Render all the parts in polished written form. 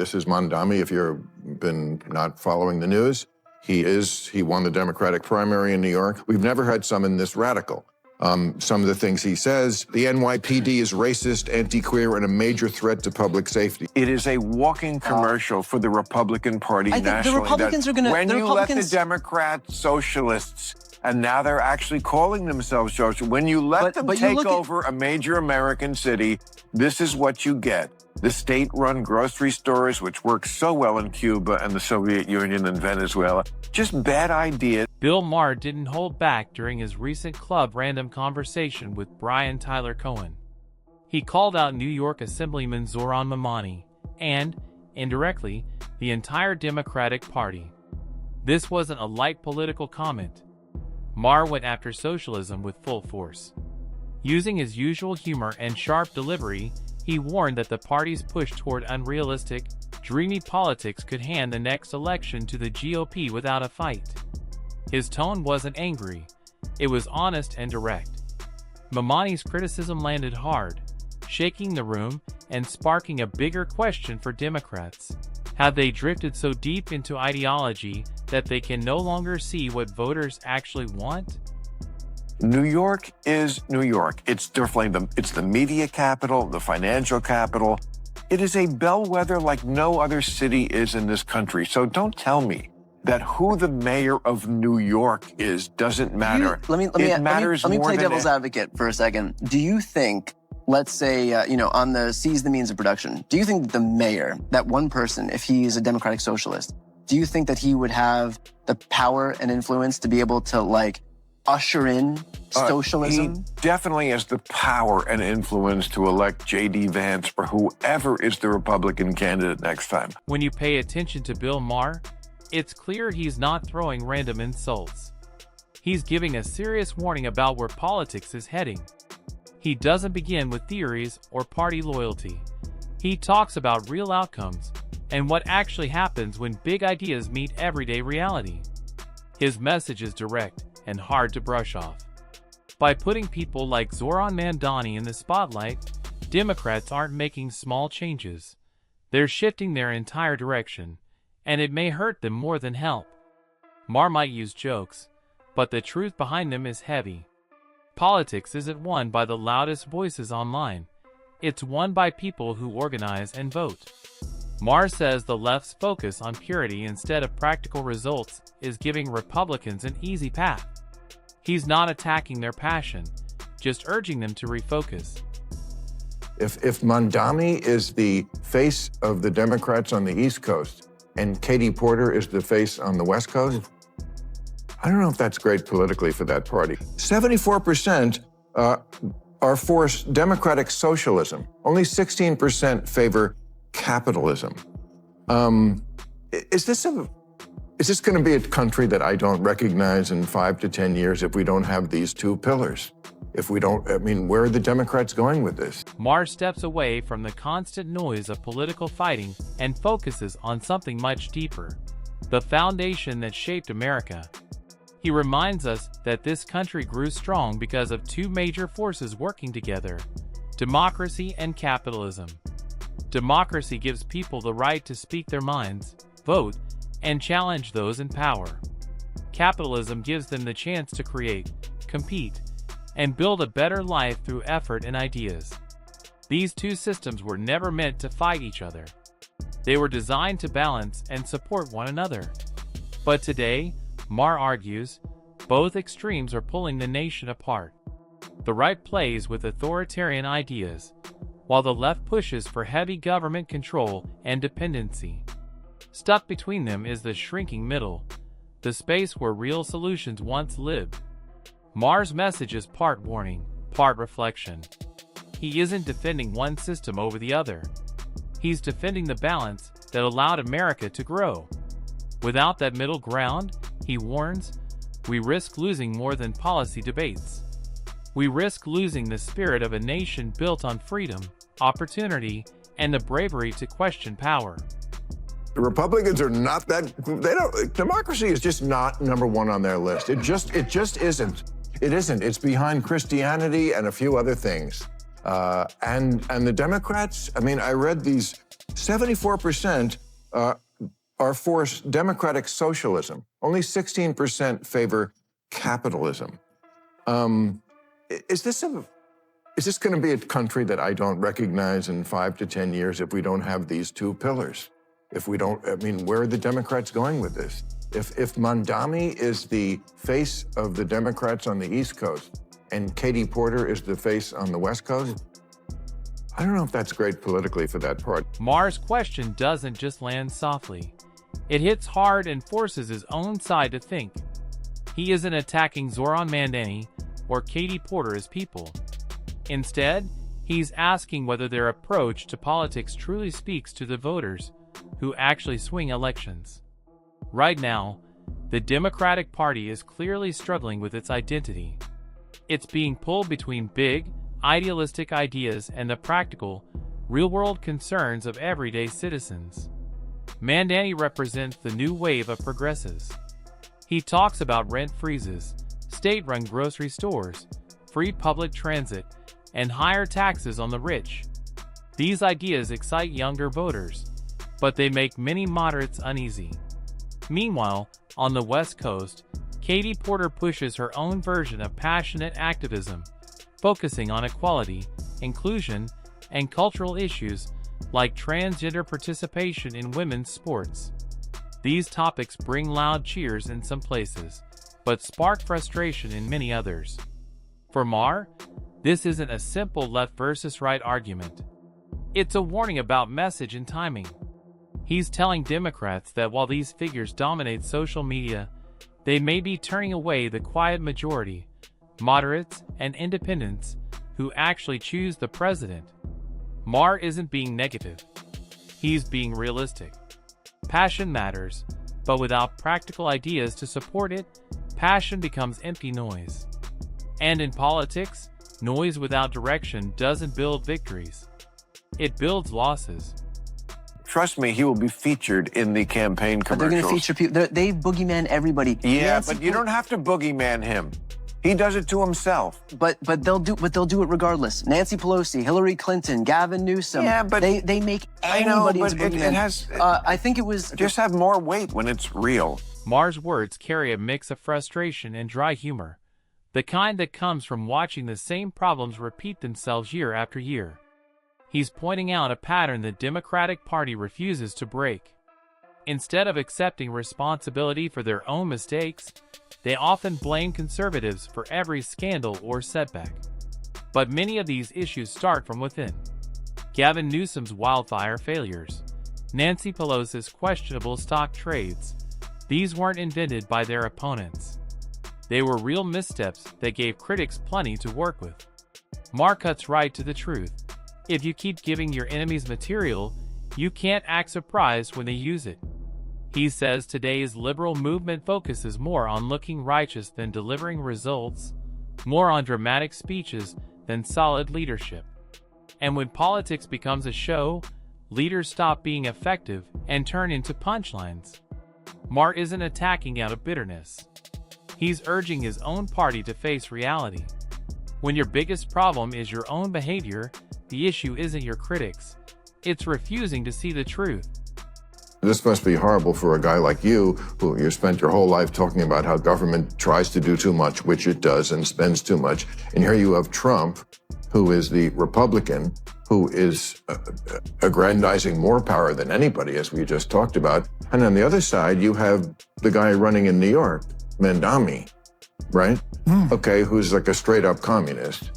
This is Mamdani, if you've been not following the news. He won the Democratic primary in New York. We've never had someone this radical. Some of the things he says, the NYPD is racist, anti-queer, and a major threat to public safety. It is a walking commercial for the Republican Party nationally. I think the Republicans are going to... When you let the Democrats, socialists, and now they're actually calling themselves socialists, when you let them take over a major American city, this is what you get. The state-run grocery stores, which worked so well in Cuba and the Soviet Union and Venezuela. Just bad idea. Bill Maher didn't hold back during his recent Club Random conversation with Brian Tyler Cohen. He called out New York Assemblyman Zohran Mamdani and, indirectly, the entire Democratic Party. This wasn't a light political comment. Maher went after socialism with full force. Using his usual humor and sharp delivery, he warned that the party's push toward unrealistic, dreamy politics could hand the next election to the GOP without a fight. His tone wasn't angry. It was honest and direct. Mamdani's criticism landed hard, shaking the room and sparking a bigger question for Democrats. Have they drifted so deep into ideology that they can no longer see what voters actually want? New York is New York. It's the media capital, the financial capital. It is a bellwether like no other city is in this country. So don't tell me that who the mayor of New York is doesn't matter. Let me play devil's advocate for a second. Do you think, let's say, on the seize the means of production, do you think the mayor, that one person, if he is a democratic socialist, do you think that he would have the power and influence to be able to, usher in socialism? He definitely has the power and influence to elect J.D. Vance or whoever is the Republican candidate next time. When you pay attention to Bill Maher, it's clear he's not throwing random insults. He's giving a serious warning about where politics is heading. He doesn't begin with theories or party loyalty. He talks about real outcomes and what actually happens when big ideas meet everyday reality. His message is direct and hard to brush off. By putting people like Zohran Mamdani in the spotlight, Democrats aren't making small changes. They're shifting their entire direction, and it may hurt them more than help. Maher might use jokes, but the truth behind them is heavy. Politics isn't won by the loudest voices online. It's won by people who organize and vote. Maher says the left's focus on purity instead of practical results is giving Republicans an easy path. He's not attacking their passion, just urging them to refocus. If Mamdani is the face of the Democrats on the East Coast and Katie Porter is the face on the West Coast, I don't know if that's great politically for that party. 74% are for democratic socialism. Only 16% favor capitalism. Is this going to be a country that I don't recognize in 5 to 10 years if we don't have these two pillars? Where are the Democrats going with this? Maher steps away from the constant noise of political fighting and focuses on something much deeper, the foundation that shaped America. He reminds us that this country grew strong because of two major forces working together: democracy and capitalism. Democracy gives people the right to speak their minds, vote, and challenge those in power. Capitalism gives them the chance to create, compete, and build a better life through effort and ideas. These two systems were never meant to fight each other. They were designed to balance and support one another. But today, Maher argues, both extremes are pulling the nation apart. The right plays with authoritarian ideas, while the left pushes for heavy government control and dependency. Stuck between them is the shrinking middle, the space where real solutions once lived. Maher's message is part warning, part reflection. He isn't defending one system over the other. He's defending the balance that allowed America to grow. Without that middle ground, he warns, we risk losing more than policy debates. We risk losing the spirit of a nation built on freedom, opportunity, and the bravery to question power. The Republicans are not democracy is just not number one on their list. It just isn't. It isn't. It's behind Christianity and a few other things. And the Democrats, I read these 74% are for democratic socialism. Only 16% favor capitalism. Is this going to be a country that I don't recognize in 5 to 10 years if we don't have these two pillars? If we don't, I mean, where are the Democrats going with this? If Mamdani is the face of the Democrats on the East Coast and Katie Porter is the face on the West Coast, I don't know if that's great politically for that party. Maher's question doesn't just land softly. It hits hard and forces his own side to think. He isn't attacking Zohran Mamdani or Katie Porter as people. Instead, he's asking whether their approach to politics truly speaks to the voters who actually swing elections. Right now, the Democratic Party is clearly struggling with its identity. It's being pulled between big, idealistic ideas and the practical, real-world concerns of everyday citizens. Mamdani represents the new wave of progressives. He talks about rent freezes, state-run grocery stores, free public transit, and higher taxes on the rich. These ideas excite younger voters, but they make many moderates uneasy. Meanwhile, on the West Coast, Katie Porter pushes her own version of passionate activism, focusing on equality, inclusion, and cultural issues like transgender participation in women's sports. These topics bring loud cheers in some places, but spark frustration in many others. For Maher, this isn't a simple left versus right argument. It's a warning about message and timing. He's telling Democrats that while these figures dominate social media, they may be turning away the quiet majority, moderates and independents, who actually choose the president. Maher isn't being negative. He's being realistic. Passion matters, but without practical ideas to support it, passion becomes empty noise. And in politics, noise without direction doesn't build victories. It builds losses. Trust me, he will be featured in the campaign commercials. They're going to feature people. They boogeyman everybody. Yeah, but you don't have to boogeyman him. He does it to himself. But they'll do it regardless. Nancy Pelosi, Hillary Clinton, Gavin Newsom. Yeah, but they make anybody into boogeyman. It has. I think it was just have more weight when it's real. Maher's words carry a mix of frustration and dry humor, the kind that comes from watching the same problems repeat themselves year after year. He's pointing out a pattern the Democratic Party refuses to break. Instead of accepting responsibility for their own mistakes, they often blame conservatives for every scandal or setback. But many of these issues start from within. Gavin Newsom's wildfire failures, Nancy Pelosi's questionable stock trades, these weren't invented by their opponents. They were real missteps that gave critics plenty to work with. Maher cuts right to the truth. If you keep giving your enemies material, you can't act surprised when they use it. He says today's liberal movement focuses more on looking righteous than delivering results, more on dramatic speeches than solid leadership. And when politics becomes a show, leaders stop being effective and turn into punchlines. Maher isn't attacking out of bitterness. He's urging his own party to face reality. When your biggest problem is your own behavior, the issue isn't your critics. It's refusing to see the truth. This must be horrible for a guy like you, who you spent your whole life talking about how government tries to do too much, which it does, and spends too much. And here you have Trump, who is the Republican, who is aggrandizing more power than anybody, as we just talked about. And on the other side, you have the guy running in New York, Mamdani, right? Okay, who's like a straight-up communist.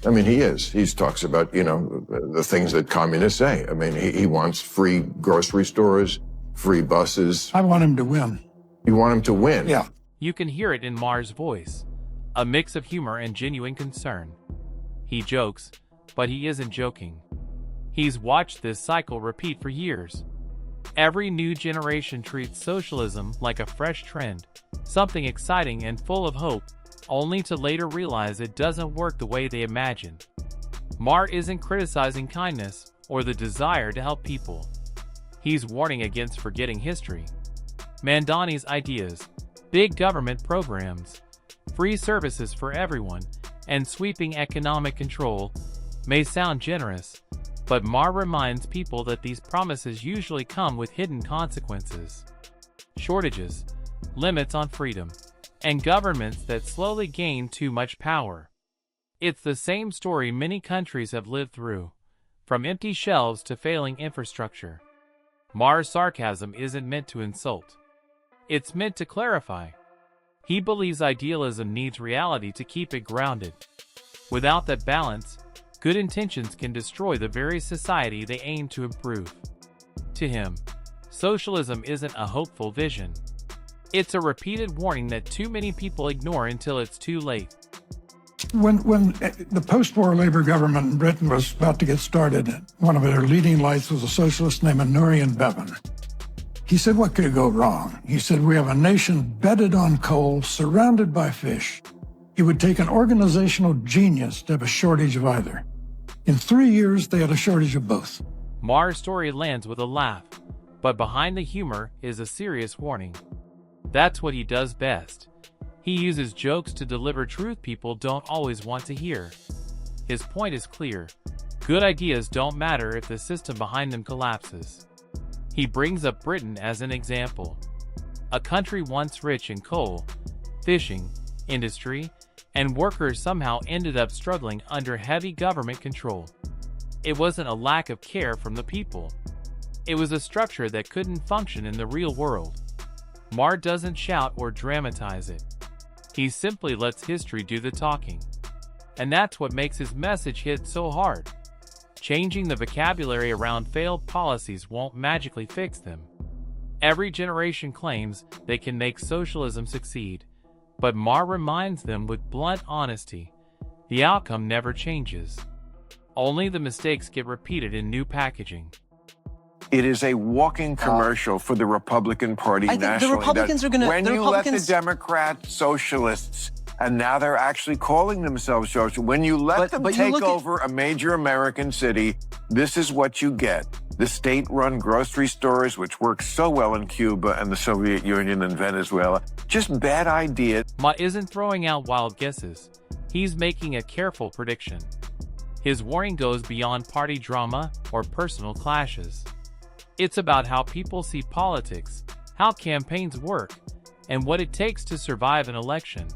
I mean, he is. He talks about, the things that communists say. I mean, he wants free grocery stores, free buses. I want him to win. You want him to win? Yeah. You can hear it in Maher's voice, a mix of humor and genuine concern. He jokes, but he isn't joking. He's watched this cycle repeat for years. Every new generation treats socialism like a fresh trend, something exciting and full of hope, only to later realize it doesn't work the way they imagined. Maher isn't criticizing kindness or the desire to help people. He's warning against forgetting history. Mamdani's ideas, big government programs, free services for everyone, and sweeping economic control may sound generous, But Maher reminds people that these promises usually come with hidden consequences. Shortages, limits on freedom, and governments that slowly gain too much power. It's the same story many countries have lived through, from empty shelves to failing infrastructure. Maher's sarcasm isn't meant to insult. It's meant to clarify. He believes idealism needs reality to keep it grounded. Without that balance, good intentions can destroy the very society they aim to improve. To him, socialism isn't a hopeful vision. It's a repeated warning that too many people ignore until it's too late. When the post-war Labour government in Britain was about to get started, one of their leading lights was a socialist named Nurian Bevan. He said, what could go wrong? He said, we have a nation bedded on coal, surrounded by fish. It would take an organizational genius to have a shortage of either. In 3 years, they had a shortage of both. Maher's story lands with a laugh, but behind the humor is a serious warning. That's what he does best. He uses jokes to deliver truth people don't always want to hear. His point is clear. Good ideas don't matter if the system behind them collapses. He brings up Britain as an example. A country once rich in coal, fishing, industry, and workers somehow ended up struggling under heavy government control. It wasn't a lack of care from the people. It was a structure that couldn't function in the real world. Maher doesn't shout or dramatize it. He simply lets history do the talking. And that's what makes his message hit so hard. Changing the vocabulary around failed policies won't magically fix them. Every generation claims they can make socialism succeed, but Maher reminds them with blunt honesty, the outcome never changes. Only the mistakes get repeated in new packaging. It is a walking commercial for the Republican Party nationally. The Republicans are going to... When you let the Democrats, socialists, and now they're actually calling themselves socialists, when you let them take over a major American city, this is what you get. The state-run grocery stores, which work so well in Cuba and the Soviet Union and Venezuela. Just bad idea. Maher isn't throwing out wild guesses. He's making a careful prediction. His warning goes beyond party drama or personal clashes. It's about how people see politics, how campaigns work, and what it takes to survive an election.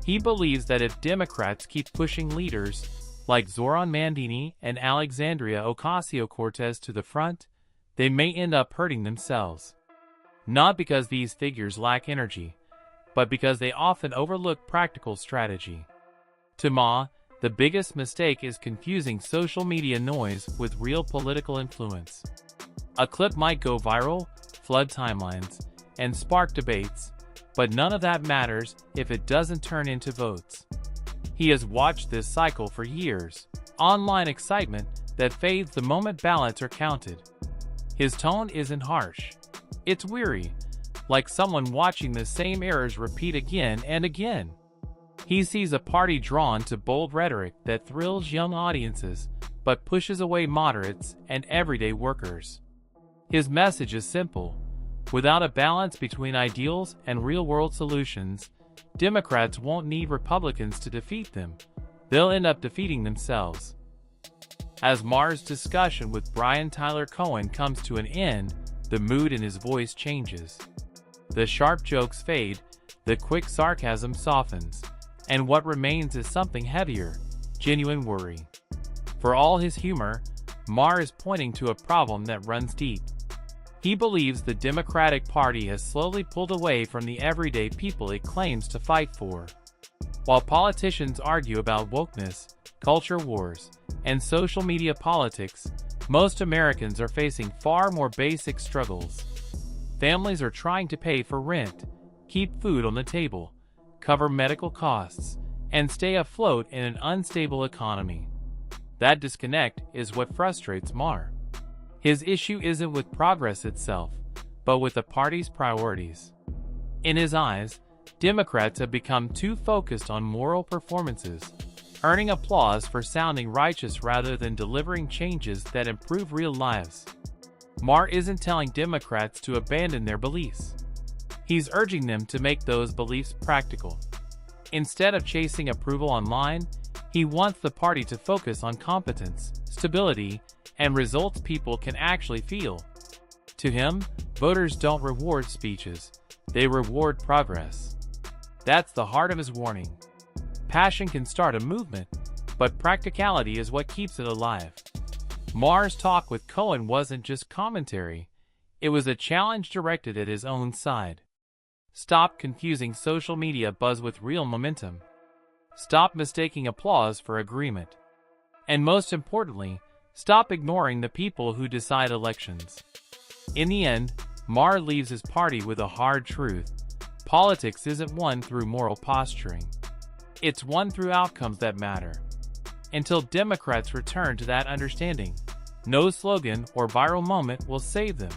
He believes that if Democrats keep pushing leaders like Zohran Mamdani and Alexandria Ocasio-Cortez to the front, they may end up hurting themselves. Not because these figures lack energy, but because they often overlook practical strategy. To Maher, the biggest mistake is confusing social media noise with real political influence. A clip might go viral, flood timelines, and spark debates, but none of that matters if it doesn't turn into votes. He has watched this cycle for years, online excitement that fades the moment ballots are counted. His tone isn't harsh. It's weary, like someone watching the same errors repeat again and again. He sees a party drawn to bold rhetoric that thrills young audiences, but pushes away moderates and everyday workers. His message is simple. Without a balance between ideals and real-world solutions, Democrats won't need Republicans to defeat them. They'll end up defeating themselves. As Maher's discussion with Brian Tyler Cohen comes to an end, the mood in his voice changes. The sharp jokes fade, the quick sarcasm softens, and what remains is something heavier, genuine worry. For all his humor, Maher is pointing to a problem that runs deep. He believes the Democratic Party has slowly pulled away from the everyday people it claims to fight for. While politicians argue about wokeness, culture wars, and social media politics, most Americans are facing far more basic struggles. Families are trying to pay for rent, keep food on the table, cover medical costs, and stay afloat in an unstable economy. That disconnect is what frustrates Maher. His issue isn't with progress itself, but with the party's priorities. In his eyes, Democrats have become too focused on moral performances, earning applause for sounding righteous rather than delivering changes that improve real lives. Maher isn't telling Democrats to abandon their beliefs. He's urging them to make those beliefs practical. Instead of chasing approval online, he wants the party to focus on competence, stability, and results people can actually feel. To him, voters don't reward speeches, they reward progress. That's the heart of his warning. Passion can start a movement, but practicality is what keeps it alive. Maher's talk with Cohen wasn't just commentary, it was a challenge directed at his own side. Stop confusing social media buzz with real momentum. Stop mistaking applause for agreement. And most importantly, stop ignoring the people who decide elections. In the end, Maher leaves his party with a hard truth. Politics isn't won through moral posturing. It's won through outcomes that matter. Until Democrats return to that understanding, no slogan or viral moment will save them.